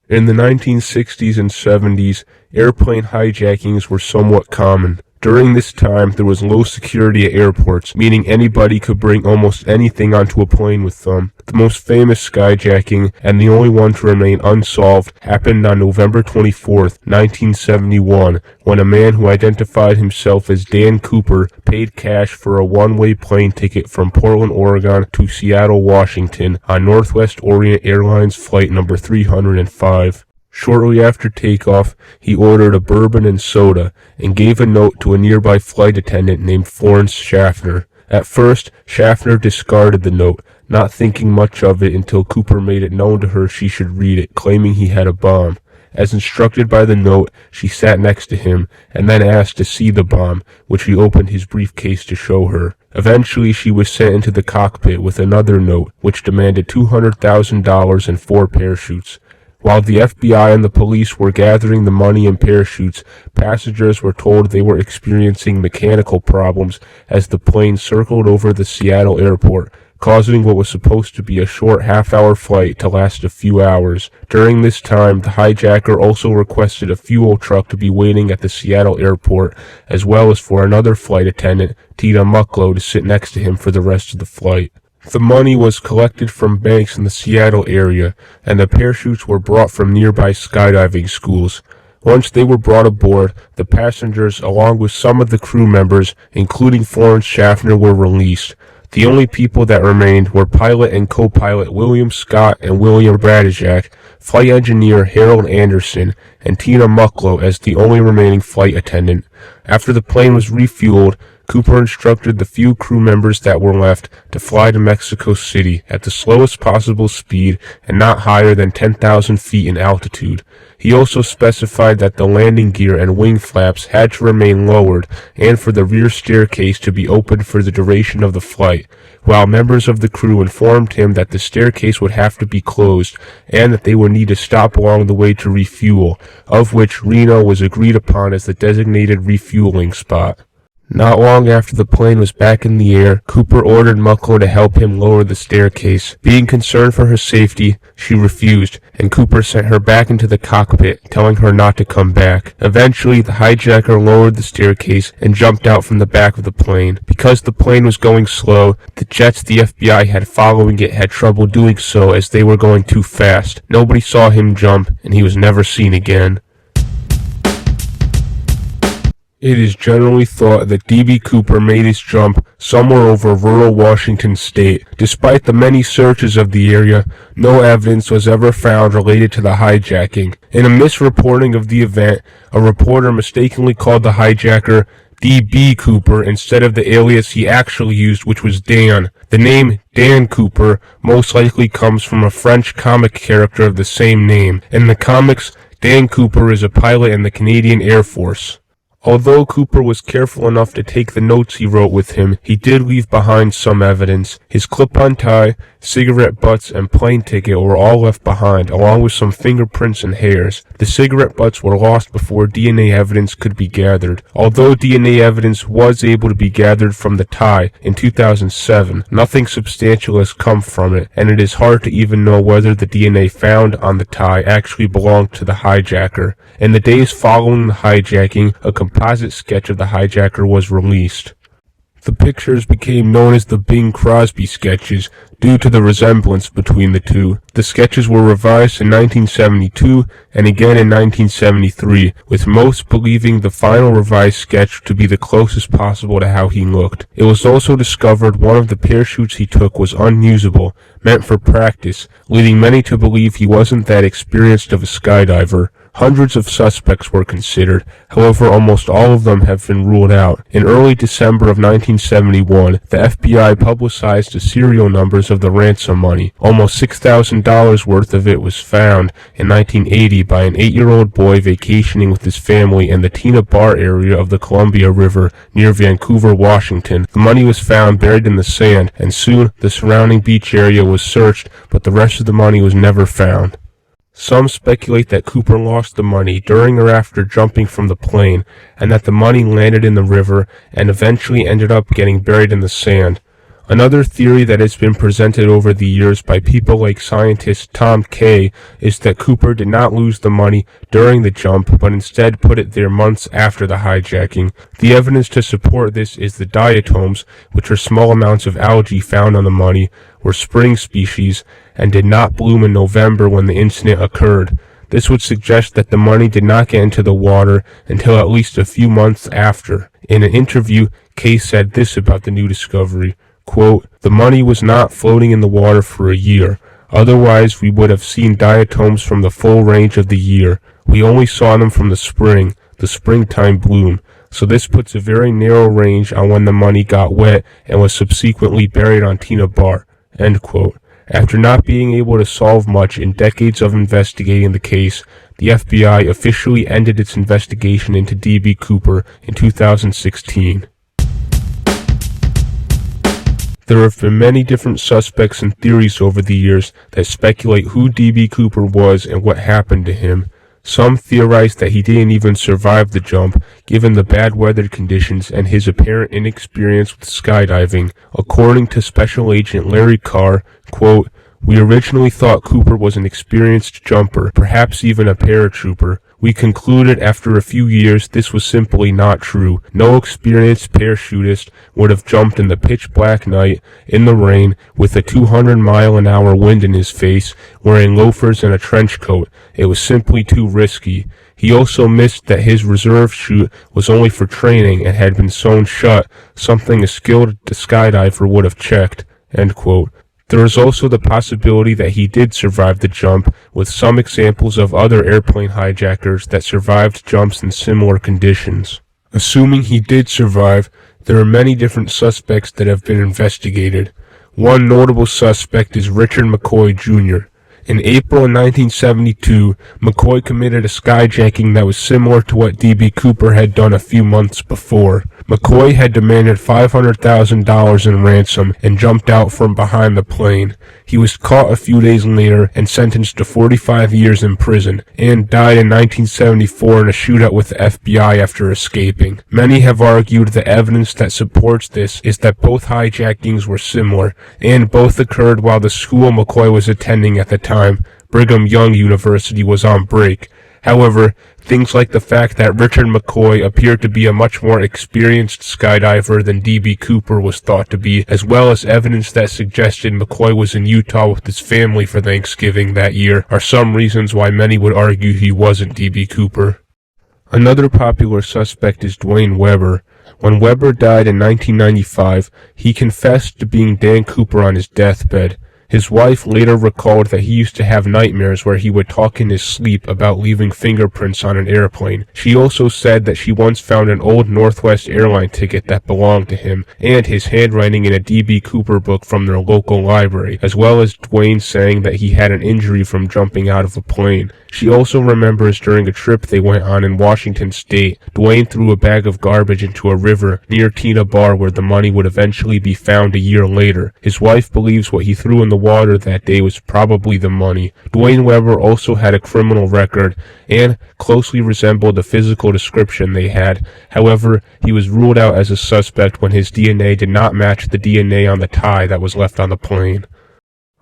In the 1960s and 70s, airplane hijackings were somewhat common. During this time, there was low security at airports, meaning anybody could bring almost anything onto a plane with them. The most famous skyjacking, and the only one to remain unsolved, happened on November 24, 1971, when a man who identified himself as Dan Cooper paid cash for a one-way plane ticket from Portland, Oregon to Seattle, Washington on Northwest Orient Airlines flight number 305. Shortly after takeoff, he ordered a bourbon and soda and gave a note to a nearby flight attendant named Florence Schaffner. At first, Schaffner discarded the note, not thinking much of it until Cooper made it known to her she should read it, claiming he had a bomb. As instructed by the note, she sat next to him and then asked to see the bomb, which he opened his briefcase to show her. Eventually, she was sent into the cockpit with another note, which demanded $200,000 and 4 parachutes. While the FBI and the police were gathering the money and parachutes, passengers were told they were experiencing mechanical problems as the plane circled over the Seattle airport, causing what was supposed to be a short half-hour flight to last a few hours. During this time, the hijacker also requested a fuel truck to be waiting at the Seattle airport, as well as for another flight attendant, Tina Mucklow, to sit next to him for the rest of the flight. The money was collected from banks in the Seattle area, and the parachutes were brought from nearby skydiving schools. Once they were brought aboard, the passengers, along with some of the crew members, including Florence Schaffner, were released. The only people that remained were pilot and co-pilot William Scott and William Bradijak, flight engineer Harold Anderson, and Tina Mucklow as the only remaining flight attendant. After the plane was refueled, Cooper instructed the few crew members that were left to fly to Mexico City at the slowest possible speed and not higher than 10,000 feet in altitude. He also specified that the landing gear and wing flaps had to remain lowered and for the rear staircase to be opened for the duration of the flight, while members of the crew informed him that the staircase would have to be closed and that they would need to stop along the way to refuel, of which Reno was agreed upon as the designated refueling spot. Not long after the plane was back in the air, Cooper ordered Mucklow to help him lower the staircase. Being concerned for her safety, she refused, and Cooper sent her back into the cockpit, telling her not to come back. Eventually, the hijacker lowered the staircase and jumped out from the back of the plane. Because the plane was going slow, the jets the FBI had following it had trouble doing so as they were going too fast. Nobody saw him jump, and he was never seen again. It is generally thought that D.B. Cooper made his jump somewhere over rural Washington state. Despite the many searches of the area, no evidence was ever found related to the hijacking. In a misreporting of the event, a reporter mistakenly called the hijacker D.B. Cooper instead of the alias he actually used, which was Dan. The name Dan Cooper most likely comes from a French comic character of the same name. In the comics, Dan Cooper is a pilot in the Canadian Air Force. Although Cooper was careful enough to take the notes he wrote with him, he did leave behind some evidence. His clip-on tie, cigarette butts, and plane ticket were all left behind, along with some fingerprints and hairs. The cigarette butts were lost before DNA evidence could be gathered. Although DNA evidence was able to be gathered from the tie in 2007, nothing substantial has come from it, and it is hard to even know whether the DNA found on the tie actually belonged to the hijacker. In the days following the hijacking, a composite sketch of the hijacker was released. The pictures became known as the Bing Crosby sketches due to the resemblance between the two. The sketches were revised in 1972 and again in 1973, with most believing the final revised sketch to be the closest possible to how he looked. It was also discovered one of the parachutes he took was unusable, meant for practice, leading many to believe he wasn't that experienced of a skydiver. Hundreds of suspects were considered, however almost all of them have been ruled out. In early December of 1971, the FBI publicized the serial numbers of the ransom money. Almost $6,000 worth of it was found in 1980 by an 8-year-old boy vacationing with his family in the Tina Bar area of the Columbia River near Vancouver, Washington. The money was found buried in the sand, and soon the surrounding beach area was searched, but the rest of the money was never found. Some speculate that Cooper lost the money during or after jumping from the plane, and that the money landed in the river and eventually ended up getting buried in the sand. Another theory that has been presented over the years by people like scientist Tom Kay is that Cooper did not lose the money during the jump, but instead put it there months after the hijacking. The evidence to support this is the diatoms, which are small amounts of algae found on the money, were spring species, and did not bloom in November when the incident occurred. This would suggest that the money did not get into the water until at least a few months after. In an interview, Kay said this about the new discovery. Quote, "The money was not floating in the water for a year. Otherwise, we would have seen diatoms from the full range of the year. We only saw them from the springtime bloom. So this puts a very narrow range on when the money got wet and was subsequently buried on Tina Bar." End quote. After not being able to solve much in decades of investigating the case, the FBI officially ended its investigation into D.B. Cooper in 2016. There have been many different suspects and theories over the years that speculate who D.B. Cooper was and what happened to him. Some theorize that he didn't even survive the jump, given the bad weather conditions and his apparent inexperience with skydiving. According to Special Agent Larry Carr, quote, "We originally thought Cooper was an experienced jumper, perhaps even a paratrooper. We concluded after a few years this was simply not true. No experienced parachutist would have jumped in the pitch-black night, in the rain, with a 200-mile-an-hour wind in his face, wearing loafers and a trench coat. It was simply too risky. He also missed that his reserve chute was only for training and had been sewn shut, something a skilled skydiver would have checked." End quote. There is also the possibility that he did survive the jump, with some examples of other airplane hijackers that survived jumps in similar conditions. Assuming he did survive, there are many different suspects that have been investigated. One notable suspect is Richard McCoy Jr. In April of 1972, McCoy committed a skyjacking that was similar to what D.B. Cooper had done a few months before. McCoy had demanded $500,000 in ransom and jumped out from behind the plane. He was caught a few days later and sentenced to 45 years in prison, and died in 1974 in a shootout with the FBI after escaping. Many have argued the evidence that supports this is that both hijackings were similar, and both occurred while the school McCoy was attending at the time, Brigham Young University, was on break. However, things like the fact that Richard McCoy appeared to be a much more experienced skydiver than D.B. Cooper was thought to be, as well as evidence that suggested McCoy was in Utah with his family for Thanksgiving that year, are some reasons why many would argue he wasn't D.B. Cooper. Another popular suspect is Dwayne Weber. When Weber died in 1995, he confessed to being Dan Cooper on his deathbed. His wife later recalled that he used to have nightmares where he would talk in his sleep about leaving fingerprints on an airplane. She also said that she once found an old Northwest airline ticket that belonged to him, and his handwriting in a D.B. Cooper book from their local library, as well as Dwayne saying that he had an injury from jumping out of a plane. She also remembers during a trip they went on in Washington State, Dwayne threw a bag of garbage into a river near Tina Bar where the money would eventually be found a year later. His wife believes what he threw in the water that day was probably the money. Dwayne Weber also had a criminal record and closely resembled the physical description they had. However, he was ruled out as a suspect when his DNA did not match the DNA on the tie that was left on the plane.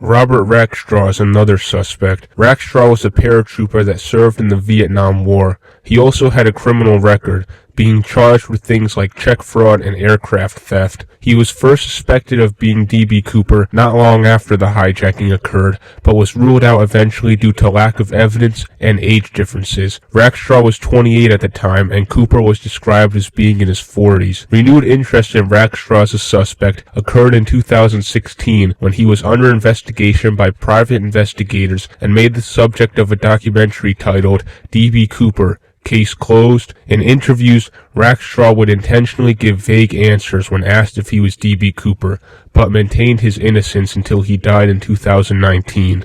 Robert Rackstraw is another suspect. Rackstraw was a paratrooper that served in the Vietnam War. He also had a criminal record, being charged with things like check fraud and aircraft theft. He was first suspected of being D.B. Cooper not long after the hijacking occurred, but was ruled out eventually due to lack of evidence and age differences. Rackstraw was 28 at the time, and Cooper was described as being in his 40s. Renewed interest in Rackstraw as a suspect occurred in 2016 when he was under investigation by private investigators and made the subject of a documentary titled D.B. Cooper, Case Closed. In interviews, Rackstraw would intentionally give vague answers when asked if he was D.B. Cooper, but maintained his innocence until he died in 2019.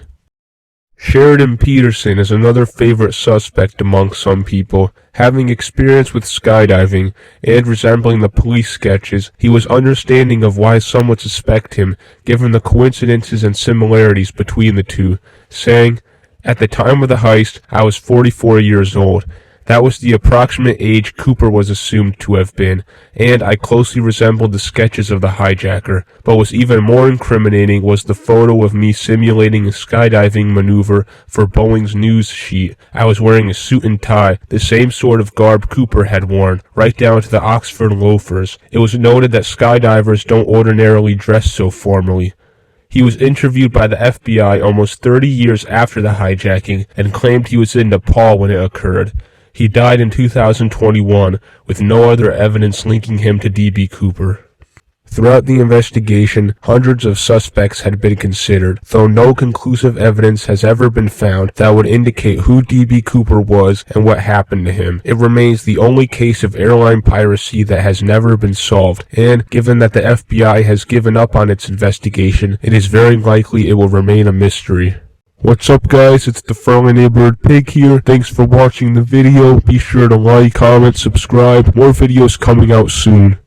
Sheridan Peterson is another favorite suspect among some people. Having experience with skydiving and resembling the police sketches, he was understanding of why some would suspect him, given the coincidences and similarities between the two, saying, "At the time of the heist, I was 44 years old. That was the approximate age Cooper was assumed to have been, and I closely resembled the sketches of the hijacker. But what's even more incriminating was the photo of me simulating a skydiving maneuver for Boeing's news sheet. I was wearing a suit and tie, the same sort of garb Cooper had worn, right down to the Oxford loafers. It was noted that skydivers don't ordinarily dress so formally. He was interviewed by the FBI almost 30 years after the hijacking and claimed he was in Nepal when it occurred. He died in 2021 with no other evidence linking him to D.B. Cooper. Throughout the investigation, hundreds of suspects had been considered, though no conclusive evidence has ever been found that would indicate who D.B. Cooper was and what happened to him. It remains the only case of airline piracy that has never been solved, and given that the FBI has given up on its investigation, it is very likely it will remain a mystery. What's up guys, it's the Freindlyneighborhoodpig here. Thanks for watching the video. Be sure to like, comment, subscribe. More videos coming out soon.